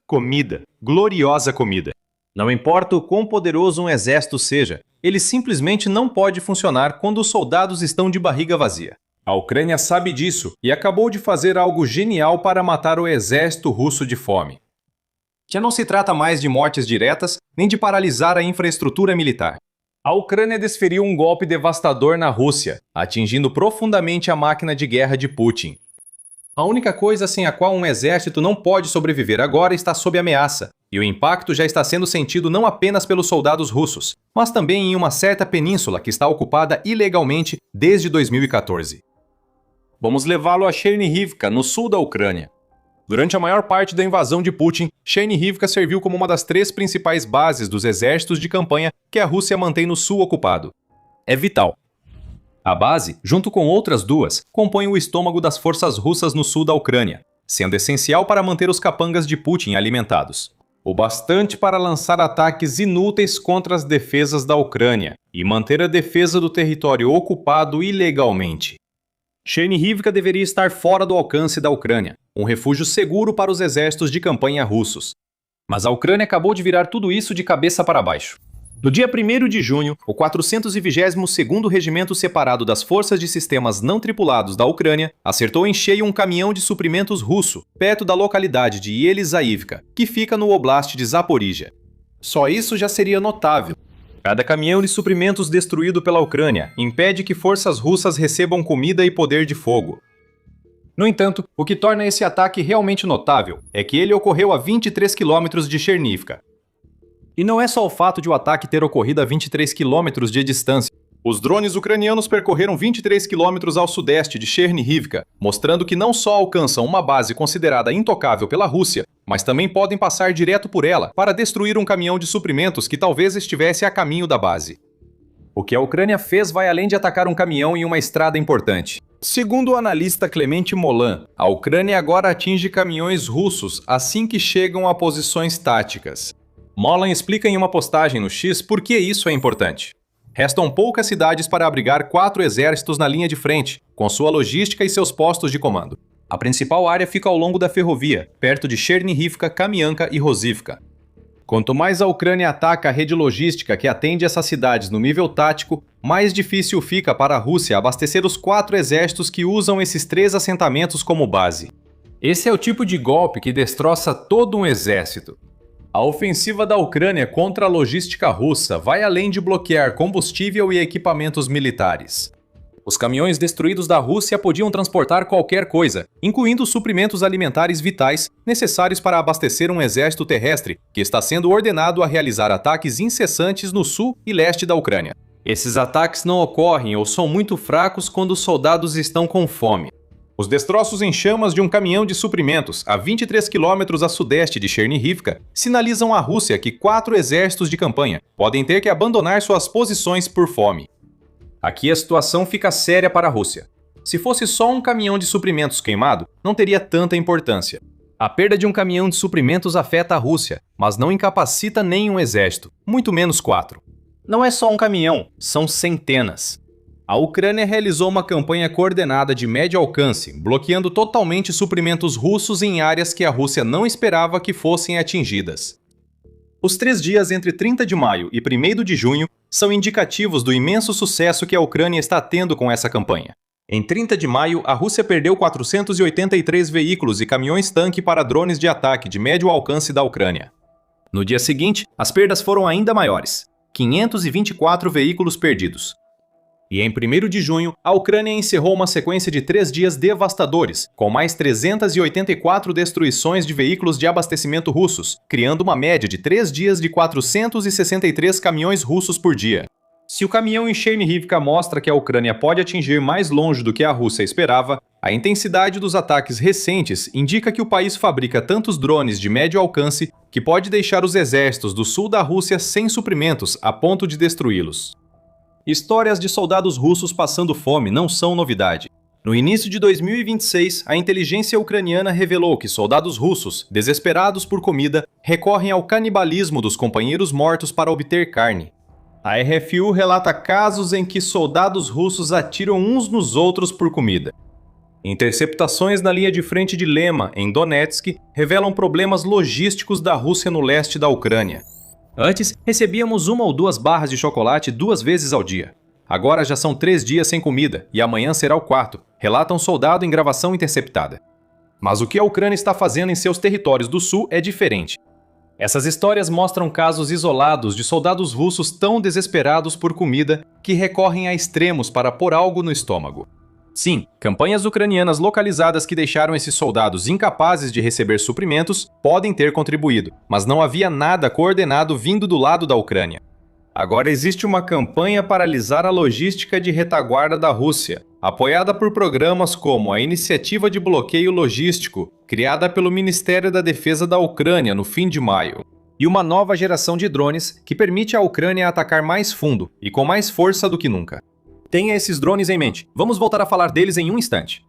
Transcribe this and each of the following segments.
Comida. Gloriosa comida. Não importa o quão poderoso um exército seja, ele simplesmente não pode funcionar quando os soldados estão de barriga vazia. A Ucrânia sabe disso e acabou de fazer algo genial para matar o exército russo de fome. Já não se trata mais de mortes diretas, nem de paralisar a infraestrutura militar. A Ucrânia desferiu um golpe devastador na Rússia, atingindo profundamente a máquina de guerra de Putin. A única coisa sem a qual um exército não pode sobreviver agora está sob ameaça, e o impacto já está sendo sentido não apenas pelos soldados russos, mas também em uma certa península que está ocupada ilegalmente desde 2014. Vamos levá-lo a Chernivka, no sul da Ucrânia. Durante a maior parte da invasão de Putin, Chernivka serviu como uma das 3 principais bases dos exércitos de campanha que a Rússia mantém no sul ocupado. É vital. A base, junto com outras 2, compõe o estômago das forças russas no sul da Ucrânia, sendo essencial para manter os capangas de Putin alimentados. O bastante para lançar ataques inúteis contra as defesas da Ucrânia e manter a defesa do território ocupado ilegalmente. Chernivka deveria estar fora do alcance da Ucrânia, um refúgio seguro para os exércitos de campanha russos. Mas a Ucrânia acabou de virar tudo isso de cabeça para baixo. No dia 1º de junho, o 422º Regimento Separado das Forças de Sistemas Não Tripulados da Ucrânia acertou em cheio um caminhão de suprimentos russo, perto da localidade de Yelizaivka, que fica no oblast de Zaporizhia. Só isso já seria notável. Cada caminhão de suprimentos destruído pela Ucrânia impede que forças russas recebam comida e poder de fogo. No entanto, o que torna esse ataque realmente notável é que ele ocorreu a 23 quilômetros de Chernivka. E não é só o fato de o ataque ter ocorrido a 23 quilômetros de distância. Os drones ucranianos percorreram 23 quilômetros ao sudeste de Chernivka, mostrando que não só alcançam uma base considerada intocável pela Rússia, mas também podem passar direto por ela para destruir um caminhão de suprimentos que talvez estivesse a caminho da base. O que a Ucrânia fez vai além de atacar um caminhão em uma estrada importante. Segundo o analista Clemente Molan, a Ucrânia agora atinge caminhões russos assim que chegam a posições táticas. Molan explica em uma postagem no X por que isso é importante. Restam poucas cidades para abrigar 4 exércitos na linha de frente, com sua logística e seus postos de comando. A principal área fica ao longo da ferrovia, perto de Chernivka, Kamianka e Rozivka. Quanto mais a Ucrânia ataca a rede logística que atende essas cidades no nível tático, mais difícil fica para a Rússia abastecer os 4 exércitos que usam esses 3 assentamentos como base. Esse é o tipo de golpe que destroça todo um exército. A ofensiva da Ucrânia contra a logística russa vai além de bloquear combustível e equipamentos militares. Os caminhões destruídos da Rússia podiam transportar qualquer coisa, incluindo suprimentos alimentares vitais necessários para abastecer um exército terrestre que está sendo ordenado a realizar ataques incessantes no sul e leste da Ucrânia. Esses ataques não ocorrem ou são muito fracos quando os soldados estão com fome. Os destroços em chamas de um caminhão de suprimentos a 23 quilômetros a sudeste de Chernivka sinalizam à Rússia que 4 exércitos de campanha podem ter que abandonar suas posições por fome. Aqui a situação fica séria para a Rússia. Se fosse só um caminhão de suprimentos queimado, não teria tanta importância. A perda de um caminhão de suprimentos afeta a Rússia, mas não incapacita nenhum exército, muito menos 4. Não é só um caminhão, são centenas. A Ucrânia realizou uma campanha coordenada de médio alcance, bloqueando totalmente suprimentos russos em áreas que a Rússia não esperava que fossem atingidas. Os 3 dias entre 30 de maio e 1º de junho são indicativos do imenso sucesso que a Ucrânia está tendo com essa campanha. Em 30 de maio, a Rússia perdeu 483 veículos e caminhões-tanque para drones de ataque de médio alcance da Ucrânia. No dia seguinte, as perdas foram ainda maiores, 524 veículos perdidos. E em 1º de junho, a Ucrânia encerrou uma sequência de 3 dias devastadores, com mais 384 destruições de veículos de abastecimento russos, criando uma média de 3 dias de 463 caminhões russos por dia. Se o caminhão em Chernivka mostra que a Ucrânia pode atingir mais longe do que a Rússia esperava, a intensidade dos ataques recentes indica que o país fabrica tantos drones de médio alcance que pode deixar os exércitos do sul da Rússia sem suprimentos a ponto de destruí-los. Histórias de soldados russos passando fome não são novidade. No início de 2026, a inteligência ucraniana revelou que soldados russos, desesperados por comida, recorrem ao canibalismo dos companheiros mortos para obter carne. A RFU relata casos em que soldados russos atiram uns nos outros por comida. Interceptações na linha de frente de Lema, em Donetsk, revelam problemas logísticos da Rússia no leste da Ucrânia. Antes, recebíamos 1 ou 2 barras de chocolate 2 vezes ao dia. Agora já são 3 dias sem comida, e amanhã será o 4º, relata um soldado em gravação interceptada. Mas o que a Ucrânia está fazendo em seus territórios do sul é diferente. Essas histórias mostram casos isolados de soldados russos tão desesperados por comida que recorrem a extremos para pôr algo no estômago. Sim, campanhas ucranianas localizadas que deixaram esses soldados incapazes de receber suprimentos podem ter contribuído, mas não havia nada coordenado vindo do lado da Ucrânia. Agora existe uma campanha para alisar a logística de retaguarda da Rússia, apoiada por programas como a Iniciativa de Bloqueio Logístico, criada pelo Ministério da Defesa da Ucrânia no fim de maio, e uma nova geração de drones que permite à Ucrânia atacar mais fundo e com mais força do que nunca. Tenha esses drones em mente. Vamos voltar a falar deles em um instante.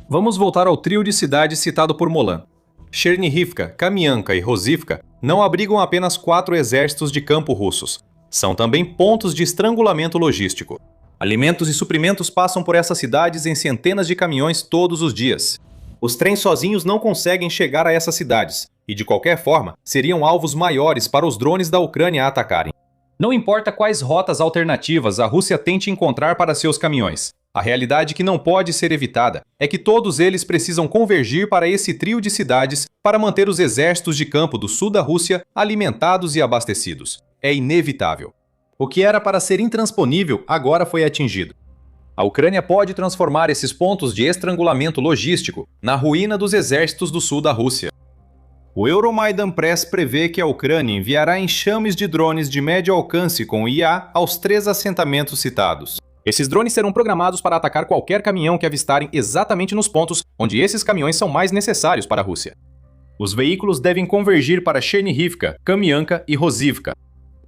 Vamos voltar ao trio de cidades citado por Molan. Chernihivka, Kamianka e Rosivka não abrigam apenas 4 exércitos de campo russos. São também pontos de estrangulamento logístico. Alimentos e suprimentos passam por essas cidades em centenas de caminhões todos os dias. Os trens sozinhos não conseguem chegar a essas cidades, e de qualquer forma, seriam alvos maiores para os drones da Ucrânia atacarem. Não importa quais rotas alternativas a Rússia tente encontrar para seus caminhões. A realidade que não pode ser evitada é que todos eles precisam convergir para esse trio de cidades para manter os exércitos de campo do sul da Rússia alimentados e abastecidos. É inevitável. O que era para ser intransponível agora foi atingido. A Ucrânia pode transformar esses pontos de estrangulamento logístico na ruína dos exércitos do sul da Rússia. O Euromaidan Press prevê que a Ucrânia enviará enxames de drones de médio alcance com IA aos 3 assentamentos citados. Esses drones serão programados para atacar qualquer caminhão que avistarem exatamente nos pontos onde esses caminhões são mais necessários para a Rússia. Os veículos devem convergir para Chernihivka, Kamianka e Rosivka.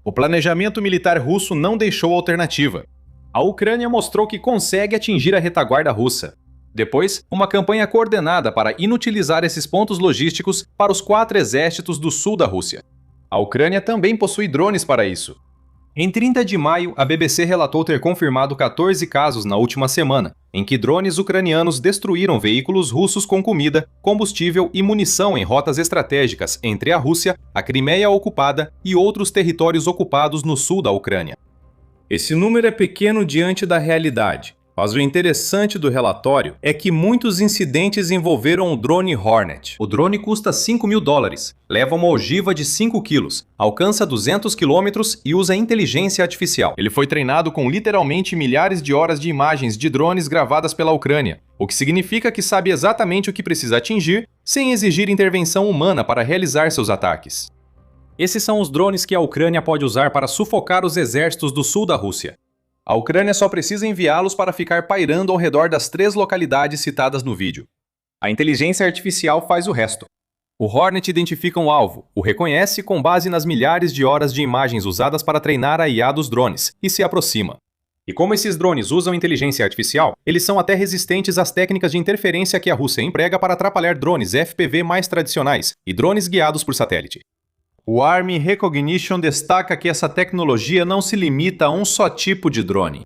O planejamento militar russo não deixou alternativa. A Ucrânia mostrou que consegue atingir a retaguarda russa. Depois, uma campanha coordenada para inutilizar esses pontos logísticos para os 4 exércitos do sul da Rússia. A Ucrânia também possui drones para isso. Em 30 de maio, a BBC relatou ter confirmado 14 casos na última semana, em que drones ucranianos destruíram veículos russos com comida, combustível e munição em rotas estratégicas entre a Rússia, a Crimeia ocupada e outros territórios ocupados no sul da Ucrânia. Esse número é pequeno diante da realidade. Mas o interessante do relatório é que muitos incidentes envolveram o drone Hornet. O drone custa $5.000, leva uma ogiva de 5 quilos, alcança 200 quilômetros e usa inteligência artificial. Ele foi treinado com literalmente milhares de horas de imagens de drones gravadas pela Ucrânia, o que significa que sabe exatamente o que precisa atingir, sem exigir intervenção humana para realizar seus ataques. Esses são os drones que a Ucrânia pode usar para sufocar os exércitos do sul da Rússia. A Ucrânia só precisa enviá-los para ficar pairando ao redor das 3 localidades citadas no vídeo. A inteligência artificial faz o resto. O Hornet identifica um alvo, o reconhece com base nas milhares de horas de imagens usadas para treinar a IA dos drones, e se aproxima. E como esses drones usam inteligência artificial, eles são até resistentes às técnicas de interferência que a Rússia emprega para atrapalhar drones FPV mais tradicionais e drones guiados por satélite. O Army Recognition destaca que essa tecnologia não se limita a um só tipo de drone.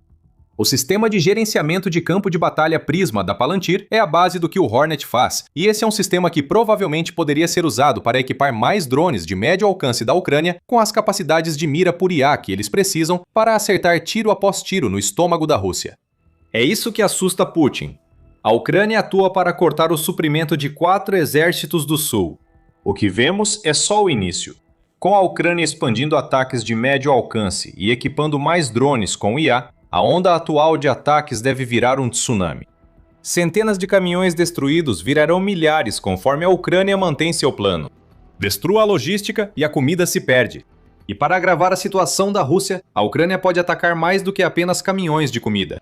O sistema de gerenciamento de campo de batalha Prisma da Palantir é a base do que o Hornet faz, e esse é um sistema que provavelmente poderia ser usado para equipar mais drones de médio alcance da Ucrânia com as capacidades de mira por IA que eles precisam para acertar tiro após tiro no estômago da Rússia. É isso que assusta Putin. A Ucrânia atua para cortar o suprimento de 4 exércitos do sul. O que vemos é só o início. Com a Ucrânia expandindo ataques de médio alcance e equipando mais drones com IA, a onda atual de ataques deve virar um tsunami. Centenas de caminhões destruídos virarão milhares conforme a Ucrânia mantém seu plano. Destrua a logística e a comida se perde. E para agravar a situação da Rússia, a Ucrânia pode atacar mais do que apenas caminhões de comida.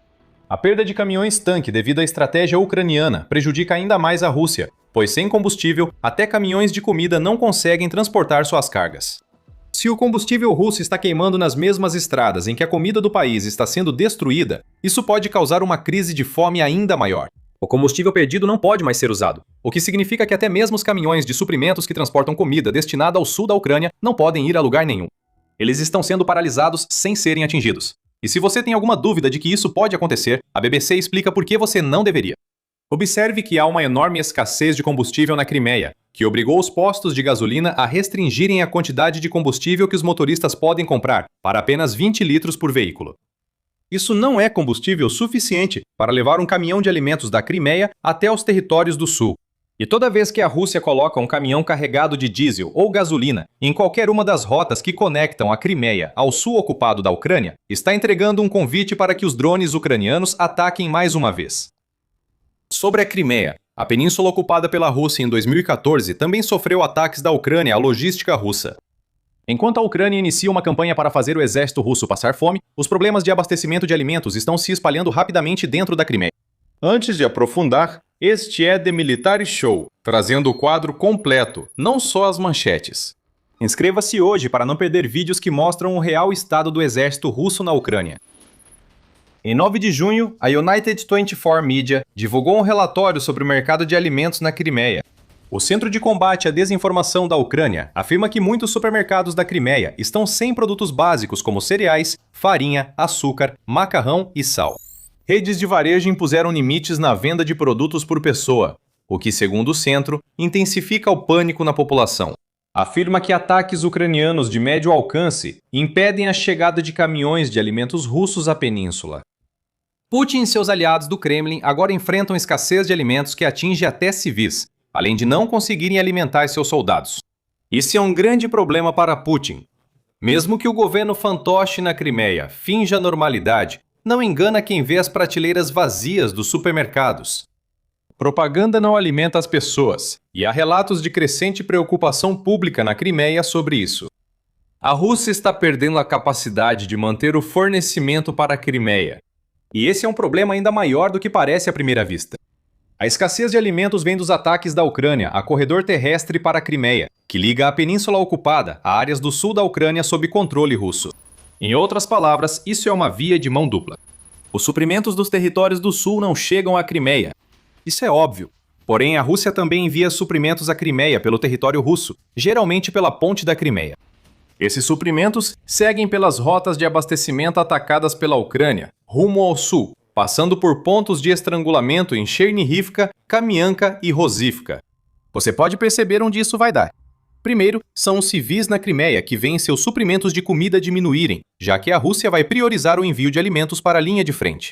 A perda de caminhões-tanque devido à estratégia ucraniana prejudica ainda mais a Rússia, pois sem combustível, até caminhões de comida não conseguem transportar suas cargas. Se o combustível russo está queimando nas mesmas estradas em que a comida do país está sendo destruída, isso pode causar uma crise de fome ainda maior. O combustível perdido não pode mais ser usado, o que significa que até mesmo os caminhões de suprimentos que transportam comida destinada ao sul da Ucrânia não podem ir a lugar nenhum. Eles estão sendo paralisados sem serem atingidos. E se você tem alguma dúvida de que isso pode acontecer, a BBC explica por que você não deveria. Observe que há uma enorme escassez de combustível na Crimeia, que obrigou os postos de gasolina a restringirem a quantidade de combustível que os motoristas podem comprar, para apenas 20 litros por veículo. Isso não é combustível suficiente para levar um caminhão de alimentos da Crimeia até os territórios do sul. E toda vez que a Rússia coloca um caminhão carregado de diesel ou gasolina em qualquer uma das rotas que conectam a Crimeia ao sul ocupado da Ucrânia, está entregando um convite para que os drones ucranianos ataquem mais uma vez. Sobre a Crimeia, a península ocupada pela Rússia em 2014 também sofreu ataques da Ucrânia à logística russa. Enquanto a Ucrânia inicia uma campanha para fazer o exército russo passar fome, os problemas de abastecimento de alimentos estão se espalhando rapidamente dentro da Crimeia. Antes de aprofundar, este é The Military Show, trazendo o quadro completo, não só as manchetes. Inscreva-se hoje para não perder vídeos que mostram o real estado do exército russo na Ucrânia. Em 9 de junho, a United 24 Media divulgou um relatório sobre o mercado de alimentos na Crimeia. O Centro de Combate à Desinformação da Ucrânia afirma que muitos supermercados da Crimeia estão sem produtos básicos como cereais, farinha, açúcar, macarrão e sal. Redes de varejo impuseram limites na venda de produtos por pessoa, o que, segundo o centro, intensifica o pânico na população. Afirma que ataques ucranianos de médio alcance impedem a chegada de caminhões de alimentos russos à península. Putin e seus aliados do Kremlin agora enfrentam escassez de alimentos que atinge até civis, além de não conseguirem alimentar seus soldados. Isso é um grande problema para Putin. Mesmo que o governo fantoche na Crimeia finja normalidade, não engana quem vê as prateleiras vazias dos supermercados. Propaganda não alimenta as pessoas, e há relatos de crescente preocupação pública na Crimeia sobre isso. A Rússia está perdendo a capacidade de manter o fornecimento para a Crimeia. E esse é um problema ainda maior do que parece à primeira vista. A escassez de alimentos vem dos ataques da Ucrânia a corredor terrestre para a Crimeia, que liga a península ocupada a áreas do sul da Ucrânia sob controle russo. Em outras palavras, isso é uma via de mão dupla. Os suprimentos dos territórios do sul não chegam à Crimeia. Isso é óbvio. Porém, a Rússia também envia suprimentos à Crimeia pelo território russo, geralmente pela ponte da Crimeia. Esses suprimentos seguem pelas rotas de abastecimento atacadas pela Ucrânia, rumo ao sul, passando por pontos de estrangulamento em Chernivka, Kamianka e Rozivka. Você pode perceber onde isso vai dar. Primeiro, são os civis na Crimeia que veem seus suprimentos de comida diminuírem, já que a Rússia vai priorizar o envio de alimentos para a linha de frente.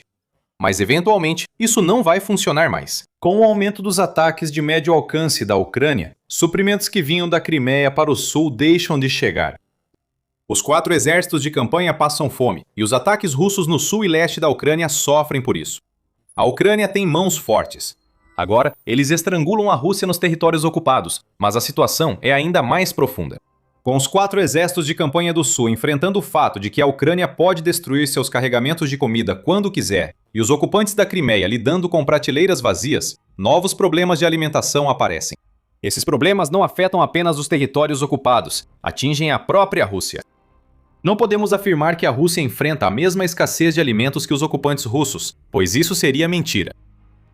Mas, eventualmente, isso não vai funcionar mais. Com o aumento dos ataques de médio alcance da Ucrânia, suprimentos que vinham da Crimeia para o sul deixam de chegar. Os 4 exércitos de campanha passam fome, e os ataques russos no sul e leste da Ucrânia sofrem por isso. A Ucrânia tem mãos fortes. Agora, eles estrangulam a Rússia nos territórios ocupados, mas a situação é ainda mais profunda. Com os 4 exércitos de campanha do sul enfrentando o fato de que a Ucrânia pode destruir seus carregamentos de comida quando quiser, e os ocupantes da Crimeia lidando com prateleiras vazias, novos problemas de alimentação aparecem. Esses problemas não afetam apenas os territórios ocupados, atingem a própria Rússia. Não podemos afirmar que a Rússia enfrenta a mesma escassez de alimentos que os ocupantes russos, pois isso seria mentira.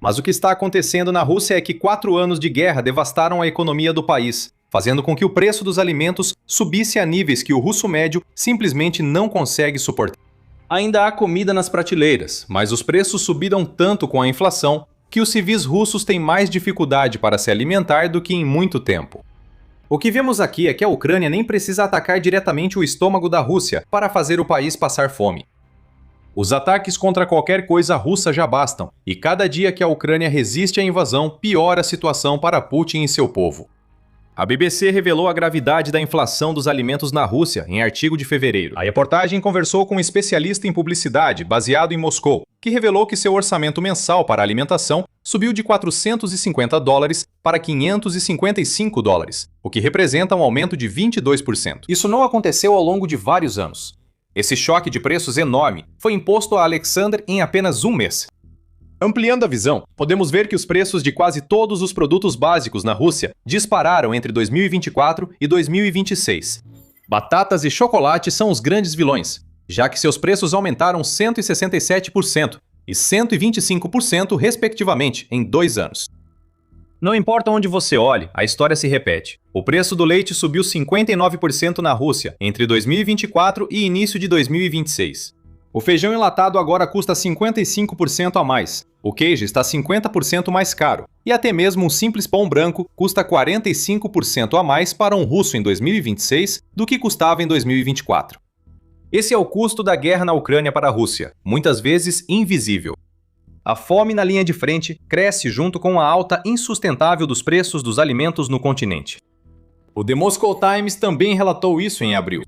Mas o que está acontecendo na Rússia é que 4 anos de guerra devastaram a economia do país, fazendo com que o preço dos alimentos subisse a níveis que o russo médio simplesmente não consegue suportar. Ainda há comida nas prateleiras, mas os preços subiram tanto com a inflação que os civis russos têm mais dificuldade para se alimentar do que em muito tempo. O que vemos aqui é que a Ucrânia nem precisa atacar diretamente o estômago da Rússia para fazer o país passar fome. Os ataques contra qualquer coisa russa já bastam, e cada dia que a Ucrânia resiste à invasão, piora a situação para Putin e seu povo. A BBC revelou a gravidade da inflação dos alimentos na Rússia em artigo de fevereiro. A reportagem conversou com um especialista em publicidade baseado em Moscou, que revelou que seu orçamento mensal para a alimentação subiu de $450 para $555, o que representa um aumento de 22%. Isso não aconteceu ao longo de vários anos. Esse choque de preços enorme foi imposto a Alexander em apenas um mês. Ampliando a visão, podemos ver que os preços de quase todos os produtos básicos na Rússia dispararam entre 2024 e 2026. Batatas e chocolate são os grandes vilões, já que seus preços aumentaram 167% e 125% respectivamente em 2 anos. Não importa onde você olhe, a história se repete. O preço do leite subiu 59% na Rússia entre 2024 e início de 2026. O feijão enlatado agora custa 55% a mais, o queijo está 50% mais caro, e até mesmo um simples pão branco custa 45% a mais para um russo em 2026 do que custava em 2024. Esse é o custo da guerra na Ucrânia para a Rússia, muitas vezes invisível. A fome na linha de frente cresce junto com a alta insustentável dos preços dos alimentos no continente. O The Moscow Times também relatou isso em abril.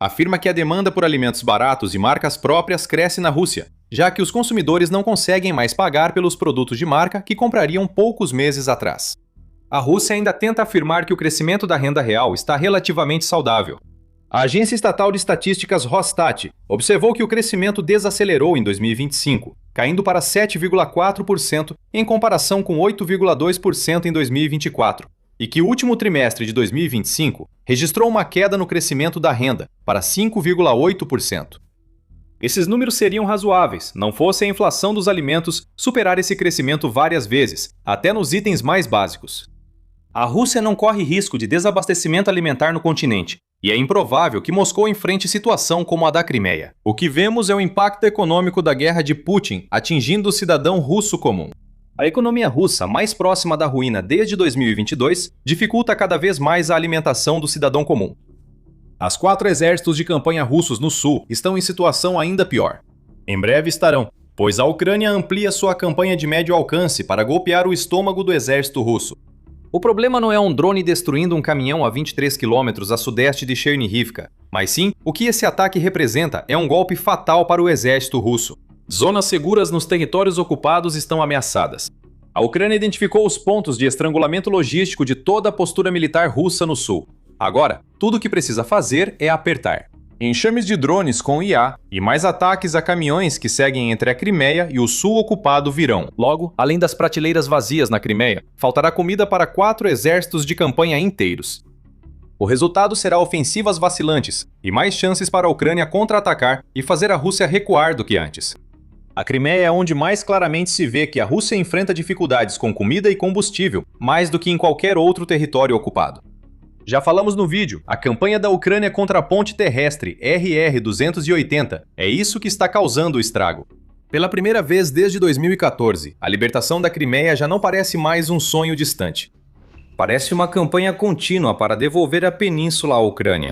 Afirma que a demanda por alimentos baratos e marcas próprias cresce na Rússia, já que os consumidores não conseguem mais pagar pelos produtos de marca que comprariam poucos meses atrás. A Rússia ainda tenta afirmar que o crescimento da renda real está relativamente saudável. A agência estatal de estatísticas Rosstat observou que o crescimento desacelerou em 2025, caindo para 7,4% em comparação com 8,2% em 2024. E que o último trimestre de 2025 registrou uma queda no crescimento da renda, para 5,8%. Esses números seriam razoáveis, não fosse a inflação dos alimentos superar esse crescimento várias vezes, até nos itens mais básicos. A Rússia não corre risco de desabastecimento alimentar no continente, e é improvável que Moscou enfrente situação como a da Crimeia. O que vemos é o impacto econômico da guerra de Putin atingindo o cidadão russo comum. A economia russa, mais próxima da ruína desde 2022, dificulta cada vez mais a alimentação do cidadão comum. As 4 exércitos de campanha russos no sul estão em situação ainda pior. Em breve estarão, pois a Ucrânia amplia sua campanha de médio alcance para golpear o estômago do exército russo. O problema não é um drone destruindo um caminhão a 23 km a sudeste de Chernivka, mas sim o que esse ataque representa é um golpe fatal para o exército russo. Zonas seguras nos territórios ocupados estão ameaçadas. A Ucrânia identificou os pontos de estrangulamento logístico de toda a postura militar russa no sul. Agora, tudo o que precisa fazer é apertar. Enxames de drones com IA e mais ataques a caminhões que seguem entre a Crimeia e o sul ocupado virão. Logo, além das prateleiras vazias na Crimeia, faltará comida para 4 exércitos de campanha inteiros. O resultado será ofensivas vacilantes e mais chances para a Ucrânia contra-atacar e fazer a Rússia recuar do que antes. A Crimeia é onde mais claramente se vê que a Rússia enfrenta dificuldades com comida e combustível, mais do que em qualquer outro território ocupado. Já falamos no vídeo, a campanha da Ucrânia contra a ponte terrestre RR-280 é isso que está causando o estrago. Pela primeira vez desde 2014, a libertação da Crimeia já não parece mais um sonho distante. Parece uma campanha contínua para devolver a península à Ucrânia.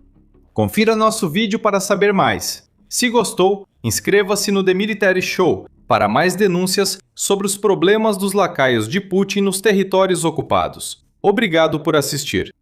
Confira nosso vídeo para saber mais. Se gostou, inscreva-se no The Military Show para mais denúncias sobre os problemas dos lacaios de Putin nos territórios ocupados. Obrigado por assistir.